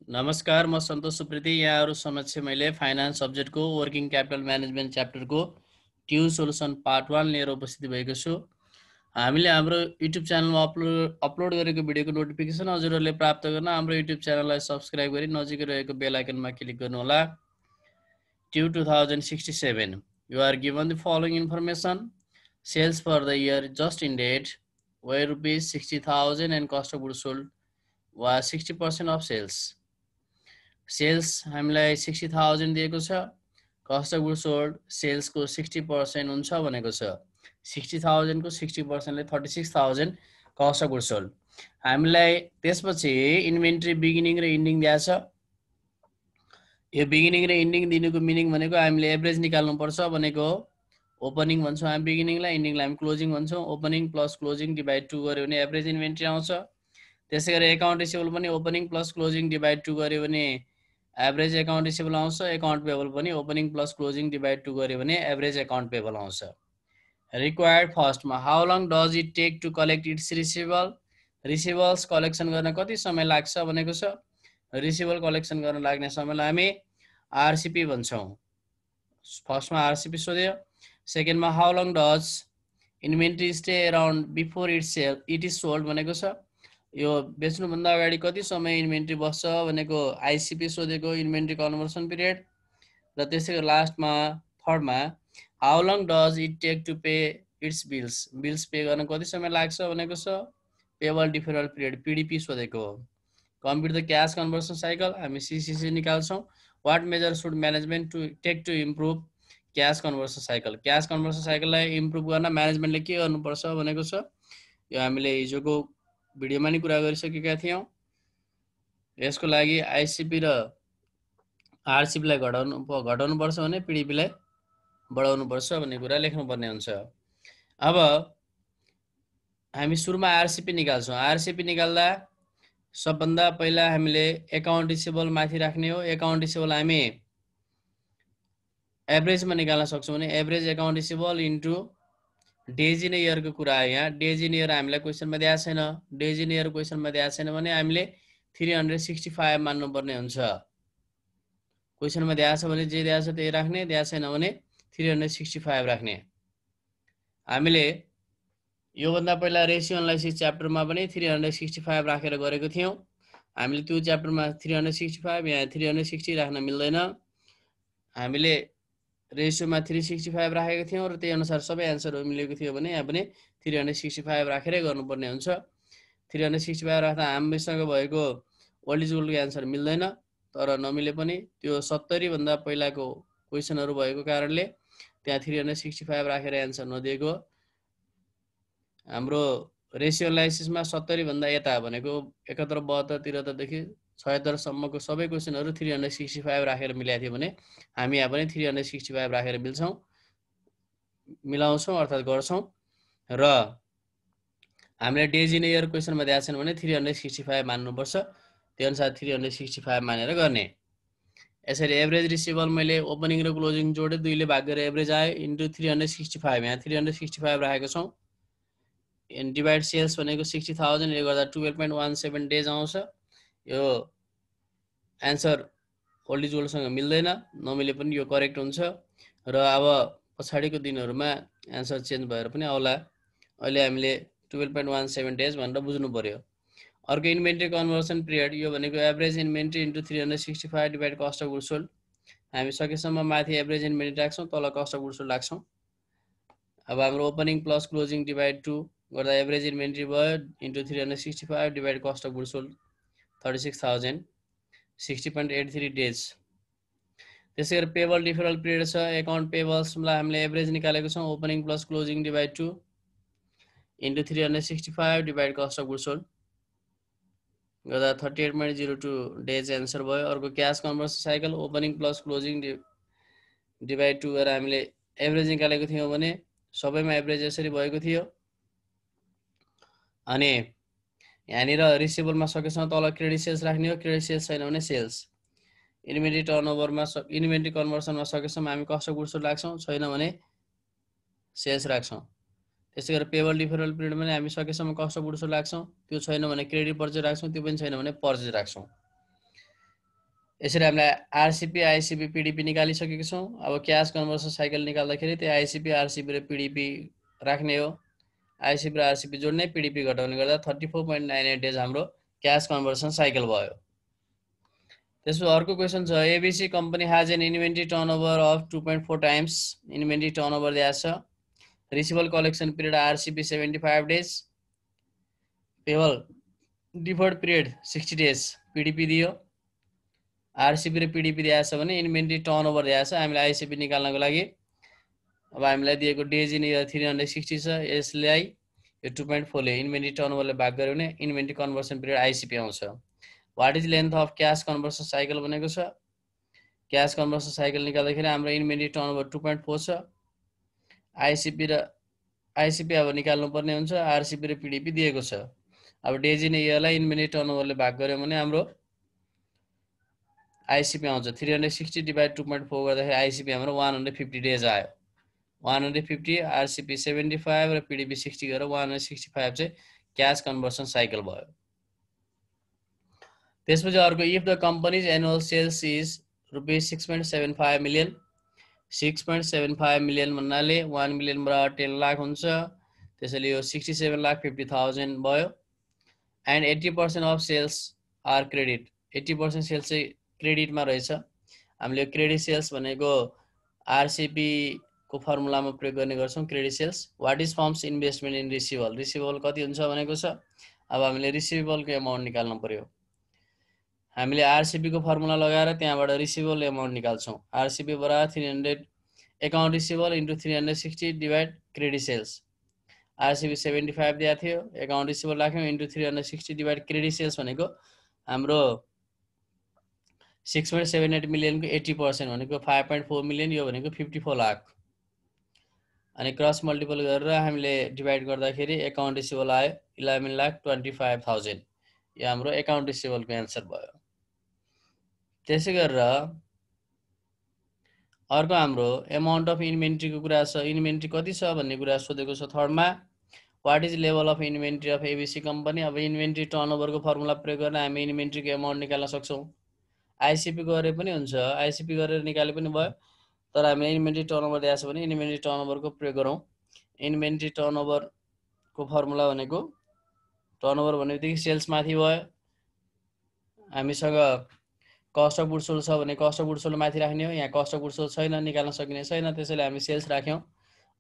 नमस्कार, म सन्तोष सुप्रेती। यहाँहरु समक्ष मैले फाइनान्स सब्जेक्टको वर्किङ क्यापिटल म्यानेजमेन्ट च्याप्टरको ट्यु सोलुसन पार्ट 1 लिएर उपस्थित भएको छु। हामीले हाम्रो युट्युब च्यानलमा अपलोड गरेको भिडियोको नोटिफिकेसन हजुरहरूले प्राप्त गर्न हाम्रो युट्युब च्यानललाई सब्स्क्राइब गरी नजिकै रहेको बेल आइकनमा क्लिक गर्नुहोला। ट्यु 2067 you are given the following information. Sales for the year just ended were rupees 60,000 and cost of goods sold was 60% of sales. Sales हामीलाई 60,000 दिएको छ, कस्ट अफ गुड्स सोल्ड सेल्सको 60% हुन्छ भनेको छ। 60,000 को 60% ले 36,000 कस्ट अफ गुड्स सोल्ड। हामीलाई त्यसपछि इन्भेन्ट्री बिगिनिङ र एन्डिङ दिएको छ। यो बिगिनिङ र एन्डिङ दिनुको मिनिङ भनेको हामीले एभरेज निकाल्नु पर्छ भनेको ओपनिङ भन्छौँ हामी बिगिनिङलाई, एन्डिङलाई हामी क्लोजिङ भन्छौँ। ओपनिङ प्लस क्लोजिङ डिभाइड 2 गर्यो भने एभरेज इन्भेन्ट्री आउँछ। त्यसैगरी अकाउन्ट रिसिभेबल पनि ओपनिङ प्लस क्लोजिङ डिभाइड 2 गर्यो भने एभरेज अकाउन्ट रिसिभेबल आउँछ। अकाउन्ट पेबल पनि ओपनिङ प्लस क्लोजिङ डिभाइड 2 गर्यो भने एभरेज अकाउन्ट पेबल आउँछ। रिक्वायर्ड फर्स्टमा how long does it take to collect its receivable. Receivables collection गर्न कति समय लाग्छ भनेको छ। रिसिभेबल कलेक्सन गर्न लाग्ने समयलाई हामी आरसीपी भन्छौँ। फर्स्टमा आरसीपी सोध्यो। सेकेन्डमा how long does inventory stay around before it is sold भनेको छ। यो बेच्नुभन्दा अगाडि कति समय इन्भेन्ट्री बस्छ भनेको आइसीपी सोधेको, इन्भेन्ट्री कन्भर्सन पिरियड। र त्यसैगरी लास्टमा थर्डमा how long does it take to pay its bills. Bills pay गर्न कति समय लाग्छ भनेको छ। पेबल डिफरल पिरियड पीडीपी सोधेको हो। Compute the cash conversion cycle हामी सीसीसी निकाल्छौँ। What measure should management to take to improve cash conversion cycle. Cash conversion साइकललाई इम्प्रुभ गर्न म्यानेजमेन्टले के गर्नुपर्छ भनेको छ। यो हामीले हिजोको भिडियोमा नि कुरा गरिसकेका थियौँ। यसको लागि आइसीपी र आरसीपीलाई घटाउनु पर्छ भने पीडीपीलाई बढाउनु पर्छ भन्ने कुरा लेख्नुपर्ने हुन्छ। अब हामी सुरुमा आरसीपी निकाल्छौँ। आरसीपी निकाल्दा सबभन्दा पहिला हामीले अकाउन्ट रिसिभेबल माथि राख्ने हो। अकाउन्ट रिसिभेबल हामी एभरेजमा निकाल्न सक्छौँ भने average account receivable into days in इयरको कुरा हो। यहाँ डेज इन इयर हामीलाई क्वेसनमा दिएको छैन। डेज इन इयर क्वेसनमा दिएको छैन भने हामीले 365 मान्नुपर्ने हुन्छ। क्वेसनमा दिएको छ भने जे दिएको छ त्यही राख्ने, दिएको छैन भने 365 राख्ने। हामीले योभन्दा पहिला रेसियो एनालाइसिस च्याप्टरमा पनि 365 राखेर गरेको थियौँ। हामीले त्यो च्याप्टरमा 365 यहाँ 360 राख्न मिल्दैन। हामीले रेसियोमा 365 राखेको थियौँ र त्यही अनुसार सबै एन्सरहरू मिलेको थियो भने यहाँ पनि 365 राखेरै गर्नुपर्ने हुन्छ। 365 राख्दा हामीसँग भएको ओल्ड इज गोल्डको एन्सर मिल्दैन। तर नमिले पनि त्यो 70 भन्दा पहिलाको क्वेसनहरू भएको कारणले त्यहाँ 365 राखेर एन्सर नदिएको। हाम्रो रेसियो एनालाइसिसमा 70 भन्दा यता भनेको 71, 72, 73 देखि 76 सम्मको सबै क्वेसनहरू 365 राखेर मिलाएको थियो भने हामी यहाँ पनि 365 राखेर मिलाउँछौँ अर्थात् गर्छौँ। र हामीले डेज इन इयर क्वेसनमा दिएको छैन भने 365 मान्नुपर्छ। त्यो अनुसार 365 मानेर गर्ने। यसरी एभरेज रिसिभेबल मैले ओपनिङ र क्लोजिङ जोडे 2 ले भाग गरेर एभरेज आयो इन्टु 365। यहाँ 365 राखेको छौँ। एन्ड डिभाइड सेल्स भनेको 60,000 ले गर्दा 12.17 डेज आउँछ। यो एन्सर ओल्ड इज गोल्डसँग मिल्दैन। नमिले पनि यो करेक्ट हुन्छ। र अब पछाडिको दिनहरूमा एन्सर चेन्ज भएर पनि आउला। अहिले हामीले 12.17 डेज भनेर बुझ्नु पर्यो। अर्को इन्भेन्ट्री कन्भर्सन पिरियड यो भनेको average inventory into 365 divide cost of goods sold. हामी सकेसम्म माथि एभरेज इन्भेन्ट्री राख्छौँ, तल कस्ट अफ गुड्स सोल्ड राख्छौँ। अब हाम्रो ओपनिङ प्लस क्लोजिङ डिभाइड 2 गर्दा एभरेज इन्भेन्ट्री भयो into 365 divide cost of goods sold 36,000 60.83 days. त्यसै गरी पेबल डिफरल पिरियड छ। अकाउन्ट पेबल्सलाई हामीले एभरेज निकालेको छौँ। Opening plus closing divide 2 into 365 divide cost of goods sold गर्दा 38.02 डेज एन्सर भयो। अर्को cash conversion cycle opening plus closing divide 2 गरेर हामीले एभरेज निकालेको थियौँ भने सबैमा एभरेज यसरी भएको थियो। अनि यहाँनिर रिसिभेबलमा सकेसम्म तल क्रेडिट सेल्स राख्ने हो। क्रेडिट सेल्स छैन भने सेल्स। इन्भेन्ट्री टर्नओभरमा इन्भेन्ट्री कन्भर्सनमा सकेसम्म हामी कस्ट अफ गुड्स सोल्ड राख्छौँ, छैन भने सेल्स राख्छौँ। त्यसै गरी पेबल डिफरल पिरियडमा पनि हामी सकेसम्म कस्ट अफ गुड्स सोल्ड राख्छौँ। त्यो छैन भने क्रेडिट पर्चेज राख्छौँ, त्यो पनि छैन भने पर्चेज राख्छौँ। यसरी हामीलाई आरसीपी आईसीपी पीडीपी निकालिसकेका छौं। अब क्याश कन्भर्सन साइकल निकाल्दाखेरि त्यो आईसीपी आरसीपी र पीडीपी राख्ने हो। आईसीपी र आरसीपी जोड्ने, पीडीपी घटाउने गर्दा 34.98 डेज हाम्रो क्याश कन्भर्सन साइकल भयो। त्यसपछि अर्को क्वेसन छ, ABC company has an inventory turnover of 2.4 times. Inventory turnover दिएको छ। Receivable collection period RCP 75 days, payable deferred period 60 days PDP दियो। आरसीपी र पीडीपी दिएको छ भने इन्भेन्ट्री टर्नओभर दिएको छ। हामीले आईसीपी निकाल्नको लागि अब हामीलाई दिएको डेज इन इयर 360 छ। यसलाई यो 2.4 ले इन्भेन्ट्री टर्नओभरले भाग गर्यो भने इन्भेन्ट्री कन्भर्सन पिरियड आईसीपी आउँछ। What is length of cash conversion cycle भनेको छ। क्याश कन्भर्सन साइकल निकाल्दाखेरि हाम्रो इन्भेन्ट्री टर्नओभर 2.4 छ। आईसीपी अब निकाल्नु पर्ने हुन्छ। आरसीपी र पीडीपी दिएको छ। अब डेज इन इयरलाई इन्भेन्ट्री टर्नओभरले भाग गर्यो भने हाम्रो आईसीपी आउँछ। 360 डिवाइड 2.4 गर्दाखेरि आईसीपी हाम्रो 150 डेज आयो। 150, आरसीपी 75 र पीडीपी 60 गरेर 165 चाहिँ क्याश कन्भर्सन साइकल भयो। त्यसपछि अर्को, if the company's annual sales is ₹6.75 million, 6.75 million भन्नाले 1 मिलियन बराबर 10 लाख हुन्छ। त्यसैले यो 67,50,000 भयो। And 80% of sales are credit, 80% sales चाहिँ क्रेडिटमा रहेछ। हामीले क्रेडिट सेल्स भनेको आरसीपी को फर्मुलामा प्रयोग गर्ने गर्छौं। Credit sales what is firm's investment in receivable, receivable कति हुन्छ भनेको छ। अब हामीले रिसिभेबलको एमाउन्ट निकाल्नु पर्यो। हामीले आरसीपी को फर्मुला लगाएर त्यहाँबाट रिसिभेबल एमाउन्ट निकाल्छौं। आरसीपी बराबर 300 account receivable into 360 divide credit sales. RCP 75 दिएको थियो, अकाउन्ट रिसिभेबल राख्यौं इन्टु 360 डिवाइड क्रेडिट सेल्स भनेको हाम्रो 6.78 मिलियनको 80% भनेको 5.4 मिलियन, यो भनेको 54 लाख। अनि क्रस मल्टिपल गरेर हामीले डिवाइड गर्दाखेरि अकाउन्ट रिसिभेबल आयो 11,25,000। यो हाम्रो अकाउन्ट रिसिभेबलको एन्सर भयो। त्यसै गरेर अर्को हाम्रो अमाउन्ट अफ इन्भेन्ट्रीको कुरा छ। इन्भेन्ट्री कति छ भन्ने कुरा सोधेको छ थर्डमा। What is level of inventory of ABC company. अब इन्भेन्ट्री टर्नओभरको फर्मुला प्रयोग गरेर हामी इन्भेन्ट्रीको एमाउन्ट निकाल्न सक्छौं। आईसीपी गरे पनि हुन्छ, आईसीपी गरेर निकाले पनि भयो, तर हामीले इन्भेन्ट्री टर्नओभर दिएको छ भने इन्भेन्ट्री टर्नओभरको प्रयोग गरौँ। इन्भेन्ट्री टर्नओभरको फर्मुला भनेको टर्नओभर भनेबित्तिकै सेल्स माथि भयो। हामीसँग कस्ट अफ गुड्स सोल्ड छ भने कस्ट अफ गुड्स सोल्ड माथि राख्ने हो। यहाँ कस्ट अफ गुड्स सोल्ड छैन, निकाल्न सकिने छैन, त्यसैले हामी सेल्स राख्यौं।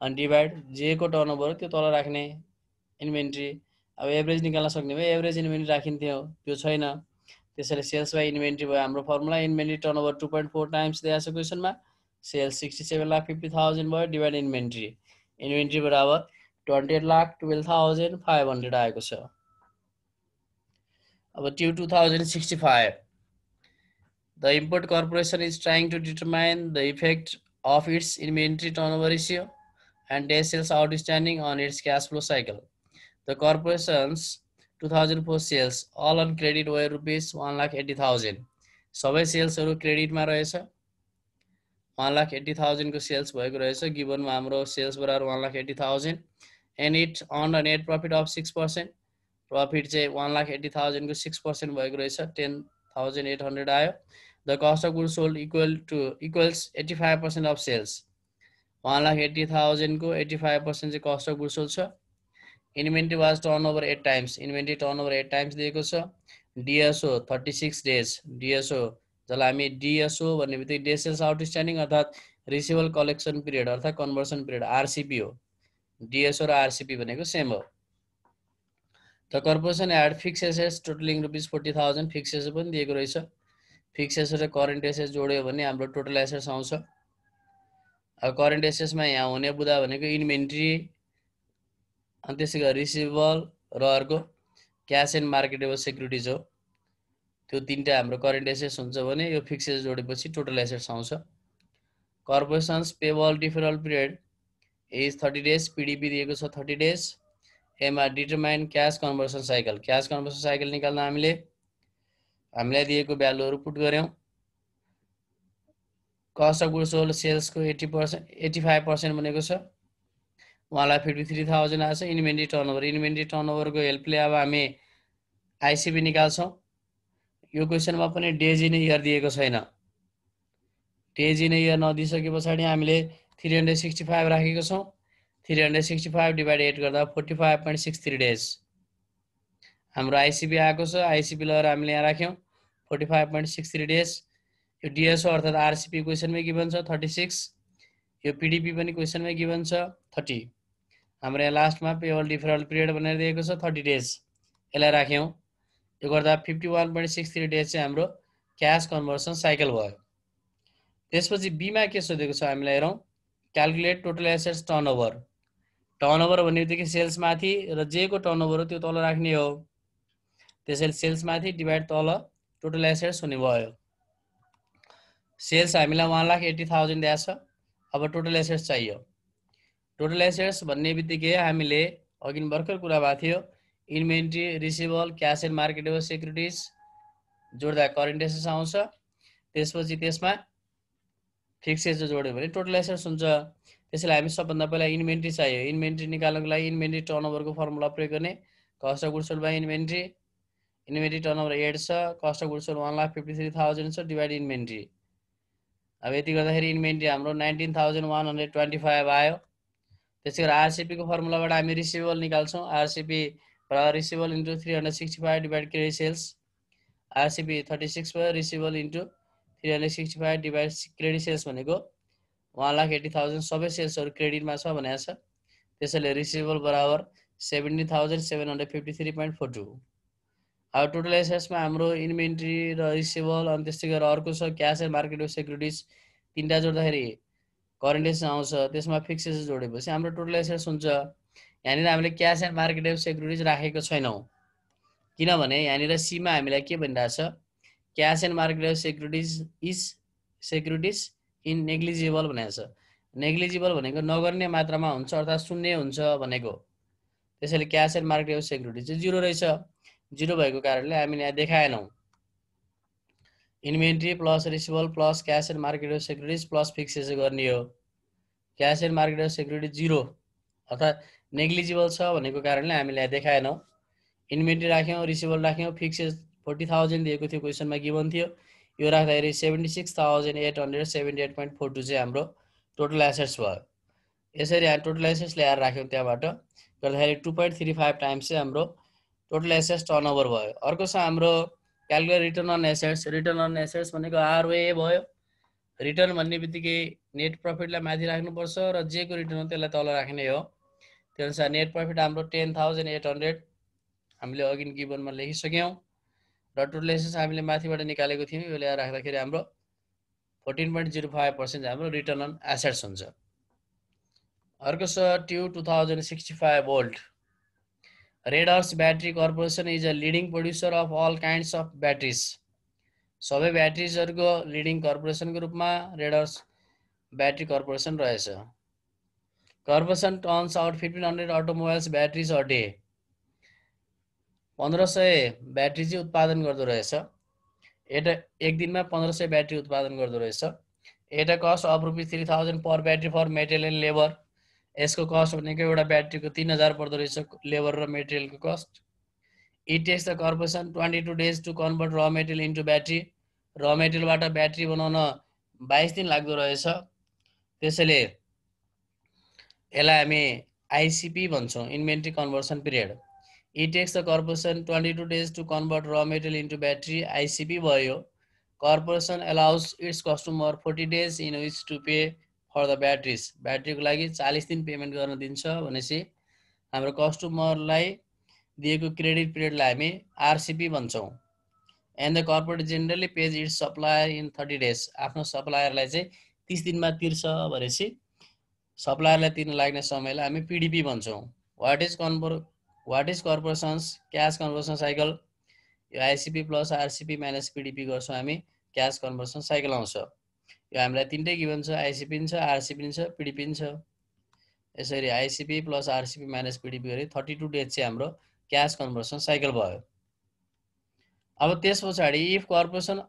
अनि डिवाइड जे को टर्नओभर हो त्यो तल राख्ने इन्भेन्ट्री। अब एभरेज निकाल्न सक्ने भए एभरेज इन्भेन्ट्री राखिन्थ्यो, त्यो छैन, त्यसैले सेल्स बाइ इन्भेन्ट्री भयो हाम्रो फर्मुला। इन्भेन्ट्री टर्नओभर 2.4 टाइम्स दिएको छ क्वेसनमा। सेल्स 67,50,000 भयो डिवाइड इन्भेन्ट्री। इन्भेन्ट्री बराबर 28,12,500 आएको छ। अब Q 2065, the import corporation is trying to determine the effect of its inventory turnover ratio and day sales outstanding on its cash flow cycle. The corporation's 2004 sales all on credit were ₹1,80,000. सबै सेल्सहरु क्रेडिटमा रहेछ। 1,80,000 को sales भएको रहेछ। गिभनमा हाम्रो sales बराबर 1,80,000 and it earned a net profit of 6%. Profit चाहिँ 1,80,000 को 6% भएको रहेछ, 10,800 आयो। The cost of goods sold equals 85% of sales. 1,80,000 को 85% चाहिँ cost of goods sold छ। Inventory was turnover 8 times. Inventory turnover 8 times दिएको छ। DSO 36 days. DSO जसलाई हामी DSO भन्ने बित्तिकै डे सेल्स आउटस्ट्यान्डिङ अर्थात् रिसिभेबल कलेक्सन पिरियड अर्थात् कन्भर्सन पिरियड आरसीपी हो। DSO र आरसीपी भनेको सेम हो। The corporation had fixed assets totaling ₹40,000. Fixed assets पनि दिएको रहेछ। फिक्स्ड एसेट र करेन्ट एसेट्स जोड्यो भने हाम्रो टोटल एसेट्स आउँछ। अब करेन्ट एसेट्समा यहाँ हुने बुदा भनेको इन्भेन्ट्री, अनि त्यसै गरी रिसिभेबल र अर्को क्याश एन्ड मार्केटेबल सेक्युरिटिज हो। त्यो तीनटा हाम्रो करेन्ट एसेट्स हुन्छ भने यो फिक्स्ड एसेट्स जोडेपछि टोटल एसेट्स आउँछ। Corporations payable deferral period is 30 days. PDP दिएको छ 30 डेज। एमा determine cash conversion cycle. Cash conversion cycle निकाल्न हामीलाई दिएको भ्यालुहरु पुट गर्यौं। कस्ट अफ गुड्स सोल्ड सेल्सको 85% भनेको छ। उहाँलाई 53,000 आछ। इन्भेन्ट्री टर्नओभर को हेल्पले अब हामी आईसीपी निकाल्छौं। यो क्वेसनमा पनि डेज इन इयर दिएको छैन। डेज इन इयर नदिइसके पछाडि हामीले 365 राखेको छौँ। 365 डिभाइड 8 गर्दा 45.63 डेज हाम्रो आइसिपी आएको छ। आइसिपी लगेर हामीले यहाँ राख्यौँ 45.63 डेज। यो डिएसओ अर्थात् आरसिपी क्वेसनमै गिभन छ 36। यो पिडिपी पनि क्वेसनमै गिभन छ 30। हाम्रो यहाँ लास्टमा पेबल डिफरल पिरियड भनेर दिएको छ 30 डेज। यसलाई राख्यौँ। यो गर्दा 51.63 डेज चाहिँ हाम्रो क्यास कन्भर्सन साइकल भयो। त्यसपछि बीमा के सोधेको छ हामीलाई हेरौँ। Calculate total assets turnover. Turnover भन्ने बित्तिकै सेल्स माथि र जेको टर्नओभर हो त्यो तल राख्ने हो। त्यसैले सेल्स माथि डिभाइड तल टोटल एसेट्स हुने भयो। सेल्स हामीलाई 1,80,000 दिएको छ। अब टोटल एसेट्स चाहियो। टोटल एसेट्स भन्ने बित्तिकै हामीले अघि भर्खर कुरा भएको थियो inventory, receivable, cash and marketable securities जोड्दा current assets आउँछ। त्यसपछि त्यसमा फिक्स एसेट्स जोड्यो भने टोटल एसेट्स हुन्छ। त्यसैले हामी सबभन्दा पहिला इन्भेन्ट्री चाहियो। इन्भेन्ट्री निकाल्नको लागि इन्भेन्ट्री टर्नओभरको फर्मुला प्रयोग गर्ने। Cost of goods sold by inventory. Inventory turnover 8 छ, कस्ट अफ गुड्स सोल्ड 1,53,000 छ, डिभाइड इन्भेन्ट्री। अब यति गर्दाखेरि इन्भेन्ट्री हाम्रो 19,125 आयो। त्यसै गरी आरसिपीको फर्मुलाबाट हामी रिसिभेबल निकाल्छौँ। RCP receivable into 365 divide credit sales. RCP 36 भयो। Receivable into 365 divide credit sales भनेको 1,80,000 सबै सेल्सहरू क्रेडिटमा छ भनेको छ। त्यसैले रिसिभेबल बराबर 70,753.42। अब टोटल एसेट्समा हाम्रो इन्भेन्ट्री र रिसिभेबल अनि त्यस्तै गरेर अर्को छ क्यास एन्ड मार्केटेबल सेक्युरिटिज। तिनवटा जोड्दाखेरि करेन्ट एसेट्स आउँछ। त्यसमा फिक्स एसेट्स जोडेपछि हाम्रो टोटल एसेट्स हुन्छ। यहाँनिर हामीले क्यास एन्ड मार्केटेबल सेक्युरिटिज राखेको छैनौँ किनभने यहाँनिर सीमा हामीलाई के भनिरहेछ cash and marketable securities in negligible भनेको छ। नेग्लिजिबल भनेको नगर्ने मात्रामा हुन्छ अर्थात् शून्य हुन्छ भनेको। त्यसैले क्यास एन्ड मार्केटेबल सेक्युरिटिज चाहिँ 0 रहेछ। 0 भएको कारणले हामीले यहाँ देखाएनौँ। Inventory plus receivable plus cash and marketable securities plus fix assets गर्ने हो। क्यास एन्ड मार्केटेबल सेक्युरिटिज 0 अर्थात् नेग्लिजिबल छ भनेको कारणले हामीले यहाँ देखाएनौँ। इन्भेन्ट्री राख्यौँ, रिसिभेबल राख्यौँ, फिक्स 40,000 दिएको थियो क्वेसनमा गिभन थियो। यो राख्दाखेरि 76,878.42 चाहिँ हाम्रो टोटल एसेट्स भयो। यसरी यहाँ टोटल एसेट्स ल्याएर राख्यौँ। त्यहाँबाट गर्दाखेरि 2.35 टाइम्स चाहिँ हाम्रो टोटल एसेट्स टर्नओभर भयो। अर्को छ हाम्रो calculate return on assets. Return on assets भनेको आरओए भयो। रिटर्न भन्ने बित्तिकै नेट प्रफिटलाई माथि राख्नुपर्छ र जेको रिटर्न हो त्यसलाई तल राख्ने हो। त्यो अनुसार नेट प्रफिट हाम्रो 10,800 हामीले अघि गिभनमा लेखिसक्यौँ र टोटल एसेट्स हामीले माथिबाट निकालेको थियौँ। यो ल्याएर राख्दाखेरि हाम्रो 14.05% हाम्रो रिटर्न अन एसेट्स हुन्छ। अर्को छ ट्यु 2065 भोल्ट। Red earth battery corporation is a leading producer of all kinds of batteries. सबै ब्याट्रिजहरूको लिडिङ कर्पोरेसनको रूपमा रेड अर्थ ब्याट्री कर्पोरेसन रहेछ। Corporation turns out 1500 automobiles batteries a day. 1500 battery चाहिँ उत्पादन गर्दो रहेछ। एक दिनमा 1500 ब्याट्री उत्पादन गर्दो रहेछ। At a cost of ₹3,000 per battery for material and labour. यसको कस्ट भनेको एउटा ब्याट्रीको 3,000 पर्दो रहेछ लेबर र मेटेरियलको cost. It takes the corporation 22 days to convert raw material into battery. Raw मेटेरियलबाट ब्याट्री बनाउन 22 दिन लाग्दो रहेछ। त्यसैले यसलाई हामी आइसिपी भन्छौँ, inventory conversion period. It takes the corporation 22 days to convert raw material into battery, ICP भयो। Corporation allows its customer 40 days in which to pay for the batteries. ब्याट्रीको लागि 40 दिन पेमेन्ट गर्न दिन्छ भनेपछि हाम्रो कस्टमरलाई दिएको क्रेडिट पिरियडलाई हामी आरसिपी भन्छौँ। And the corporate generally page it's supplier in 30 days. आफ्नो सप्लायरलाई चाहिँ 30 दिनमा तिर्छ भनेपछि सप्लायरलाई तिर्न लाग्ने समयलाई हामी पिडिपी भन्छौँ। What is corporation's cash conversion cycle. यो ICP plus RCP minus PDP गर्छौँ हामी, क्यास कन्भर्सन साइकल आउँछ। यो हामीलाई तिनटै गिभन छ, आइसिपी छ, आरसिपी छ, पिडिपी छ। यसरी आइसिपी प्लस आरसिपी माइनस पिडिपी गरी 32 डेज चाहिँ हाम्रो क्यास कन्भर्सन साइकल भयो। अब त्यस पछाडि if corporation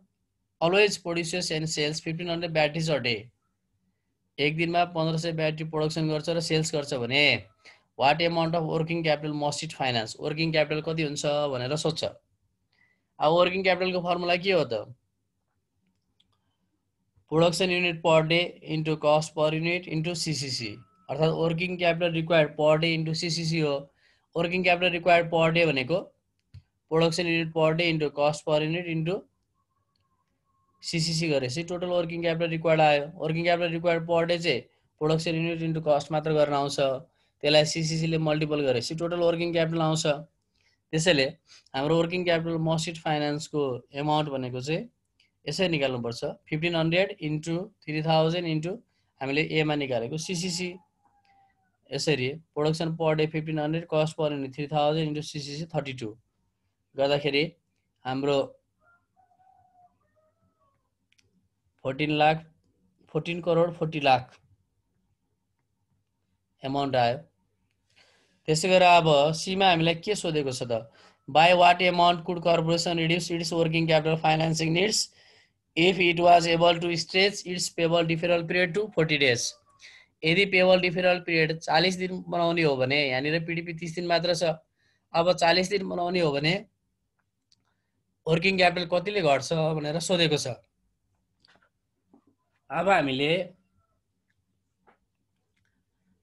always produces and sales 1500 batteries a day. एक दिनमा 1500 ब्याट्री प्रोडक्सन गर्छ र सेल्स गर्छ भने what amount of working capital must it finance. Working capital कति हुन्छ भनेर सोध्छ। अब वर्किङ क्यापिटलको फर्मुला के हो त? Production unit per day into cost per unit into CCC, अर्थात् working capital required per day into CCC हो। Working capital required per day भनेको production unit per day into cost per unit into CCC गरेपछि total working capital required आयो। Working capital required per day चाहिँ production unit into cost मात्र गर्न आउँछ, त्यसलाई सीसीसीले मल्टिपल गरेपछि टोटल वर्किङ क्यापिटल आउँछ। त्यसैले हाम्रो वर्किङ क्यापिटल मस्ट फाइनेन्सको एमाउन्ट भनेको चाहिँ यसरी निकाल्नुपर्छ, 1500 इन्टु 3000 इन्टु हामीले एमा निकालेको सीसीसी। यसरी production per day 1500, cost per unit 3000 into CCC 32 गर्दाखेरि हाम्रो 14 करोड 40 लाख एमाउन्ट आयो। त्यसै गरेर अब सीमा हामीलाई के सोधेको छ त? By what amount could corporation reduce its working capital financing needs if it was able to stretch its payable deferral period to 40 days. यदि पेबल डिफरेल पिरियड 40 दिन बनाउने हो भने, यहाँनिर पिडिपी 30 दिन मात्र छ, अब 40 दिन बनाउने हो भने वर्किङ क्यापिटल कतिले घट्छ भनेर सोधेको छ। अब हामीले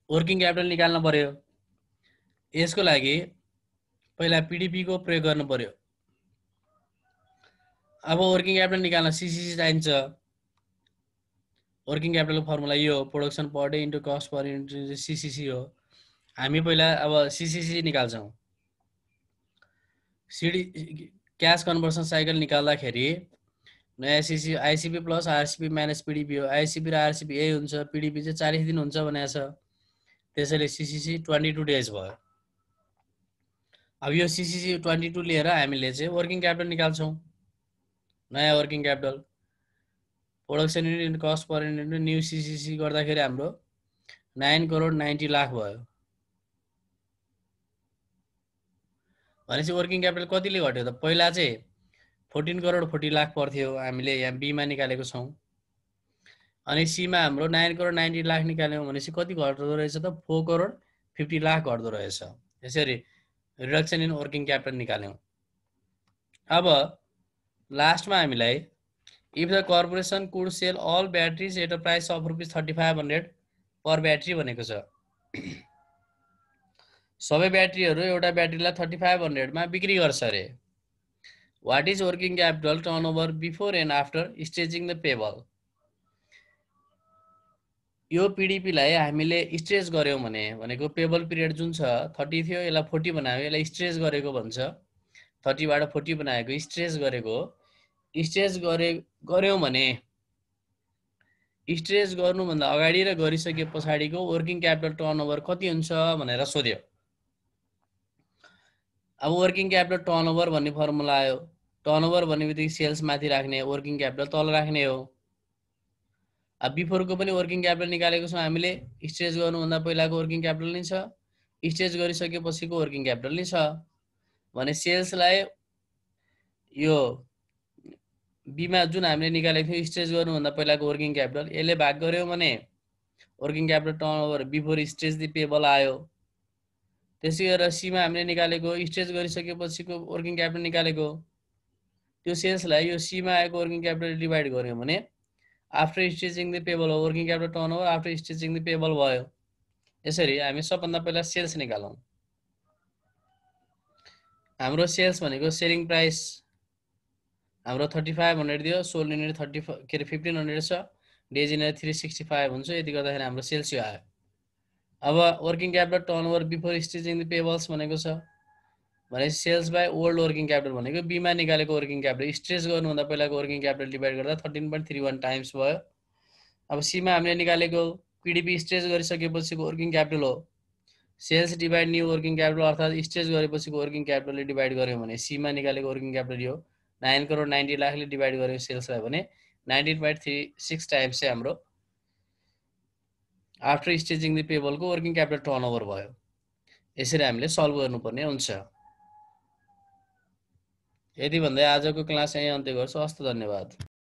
वर्किङ क्यापिटल निकाल्न पर्यो। यसको लागि पहिला पिडिपी को प्रयोग गर्नु पर्यो। अब वर्किङ क्यापिटल निकाल्न सीसीसी चाहिन्छ। वर्किङ क्यापिटलको फर्मुला यो हो, प्रोडक्सन पर day into cost per unit CCC हो। हामी पहिला अब सीसीसी निकाल्छौँ। सिडी क्यास कन्भर्सन साइकल निकाल्दाखेरि नयाँ CC आइसिपी plus RCP minus PDP हो। आइसिपी र आरसिपी यही हुन्छ, पिडिपी चाहिँ 40 दिन हुन्छ भनेको छ। त्यसैले सीसीसी 22 डेज भयो। अब यो सीसीसी 22 लिएर हामीले चाहिँ वर्किङ क्यापिटल निकाल्छौँ। नयाँ working capital production unit cost per unit new CCC गर्दाखेरि हाम्रो 9 करोड 90 लाख भयो। भनेपछि वर्किङ क्यापिटल कतिले घट्यो त? पहिला चाहिँ 14 करोड 40 लाख पर्थ्यो, हामीले यहाँ बीमा निकालेको छौँ। अनि सीमा हाम्रो 9 करोड 90 लाख निकाल्यौँ भनेपछि कति घट्दो रहेछ त? 4 करोड 50 लाख घट्दो रहेछ। यसरी रिडक्सन इन वर्किङ क्यापिटल निकाल्यौँ। अब लास्टमा हामीलाई if the corporation could sell all batteries at a price of ₹3500 per battery भनेको छ। सबै ब्याट्रीहरू एउटा ब्याट्रीलाई 3500 मा बिक्री गर्छ अरे। What is working capital turnover before and after stretching the payable? यो पिडिपीलाई हामीले स्ट्रेच गर्यौँ भने, भनेको पेबल पिरियड जुन छ 30 थियो, यसलाई 40 बनायो, यसलाई स्ट्रेच गरेको भन्छ। 30 बाट 40 बनाएको स्ट्रेच गरेको। स्ट्रेच गर्यौँ भने स्ट्रेच गर्नुभन्दा अगाडि र गरिसके पछाडिको वर्किङ क्यापिटल टर्नओभर कति हुन्छ भनेर सोध्यो। अब वर्किङ क्यापिटल टर्नओभर भन्ने फर्मुला आयो। टर्नओभर भन्ने बित्तिकै सेल्स माथि राख्ने, वर्किङ क्यापिटल तल राख्ने हो। अब बिफोरको पनि वर्किङ क्यापिटल निकालेको छौँ हामीले। स्ट्रेच गर्नुभन्दा पहिलाको वर्किङ क्यापिटल नै छ, स्ट्रेच गरिसकेपछिको वर्किङ क्यापिटल नै छ भने सेल्सलाई यो बीमा जुन हामीले निकालेको थियौँ स्ट्रेच गर्नुभन्दा पहिलाको वर्किङ क्यापिटल, यसले भाग गर्यो भने working capital turnover before stretch the payable आयो। त्यसै गरेर सीमा हामीले निकालेको स्ट्रेच गरिसकेपछिको वर्किङ क्यापिटल निकालेको, त्यो सेल्सलाई यो सीमा आएको वर्किङ क्यापिटल डिभाइड गर्यो भने आफ्टर स्ट्रेचिङ द पेबल हो working capital turnover after stretching the payable भयो। यसरी हामी सबभन्दा पहिला सेल्स निकालौँ। हाम्रो सेल्स भनेको सेलिङ प्राइस हाम्रो 3500 दियो, सोल्ड युनिट 1500 छ, डेज यिनीहरू 365 हुन्छ। यति गर्दाखेरि हाम्रो सेल्स यो आयो। अब working capital turnover before stretching the payables भनेको छ भने sales by old working capital भनेको बीमा निकालेको वर्किङ क्यापिटल स्ट्रेच गर्नुभन्दा पहिलाको वर्किङ क्यापिटल डिभाइड गर्दा 13.31 टाइम्स भयो। अब सीमा हामीले निकालेको पिडिपी स्ट्रेच गरिसकेपछिको वर्किङ क्यापिटल हो। Sales divide new working capital अर्थात् स्ट्रेच गरेपछिको वर्किङ क्यापिटलले डिभाइड गर्यो भने सीमा निकालेको वर्किङ क्यापिटल यो 9 करोड 90 लाखले डिभाइड गर्यो सेल्सलाई भने 19.36 टाइम्स चाहिँ हाम्रो आफ्टर स्ट्रेचिङ द पेबलको वर्किङ क्यापिटल टर्नओभर भयो। यसरी हामीले सल्भ गर्नुपर्ने हुन्छ। यति भन्दै आजको क्लास यहीँ अन्त्य गर्छु। हस्त, धन्यवाद।